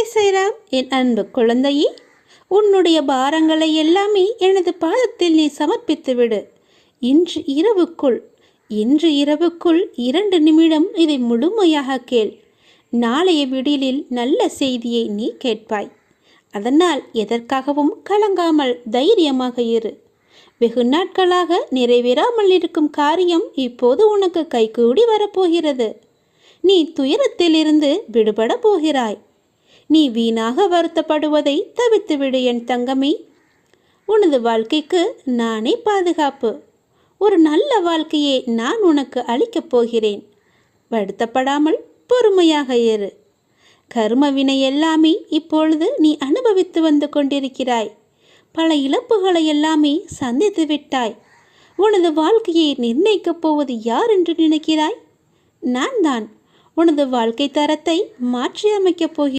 ஜெய் சாய்ராம். என் அன்பு குழந்தையே, உன்னுடைய பாரங்களை எல்லாமே எனது பாதத்தில் நீ சமர்ப்பித்து விடு. இன்று இரவுக்குள் 2 நிமிடம் இதை முழுமையாக கேள். நாளைய விடியலில் நல்ல செய்தியை நீ கேட்பாய். அதனால் எதற்காகவும் கலங்காமல் தைரியமாக இரு. வெகு நாட்களாக நிறைவேறாமல் இருக்கும் காரியம் இப்போது உனக்கு கைகூடி வரப்போகிறது. நீ துயரத்திலிருந்து விடுபட போகிறாய். நீ வீணாக வருத்தப்படுவதை தவிர்த்துவிடு என் தங்கமே. உனது வாழ்க்கைக்கு நானே பாதுகாப்பு. ஒரு நல்ல வாழ்க்கையை நான் உனக்கு அளிக்கப் போகிறேன். வருத்தப்படாமல் பொறுமையாக இரு. கர்ம வினை எல்லாமே இப்பொழுது நீ அனுபவித்து வந்து கொண்டிருக்கிறாய். பல இழப்புகளை எல்லாமே சந்தித்து விட்டாய். உனது வாழ்க்கையை நிர்ணயிக்கப் போவது யார் என்று நினைக்கிறாய்? நான் தான் உனது வாழ்க்கை தரத்தை மாற்றி அமைக்கப் போகிறேன்.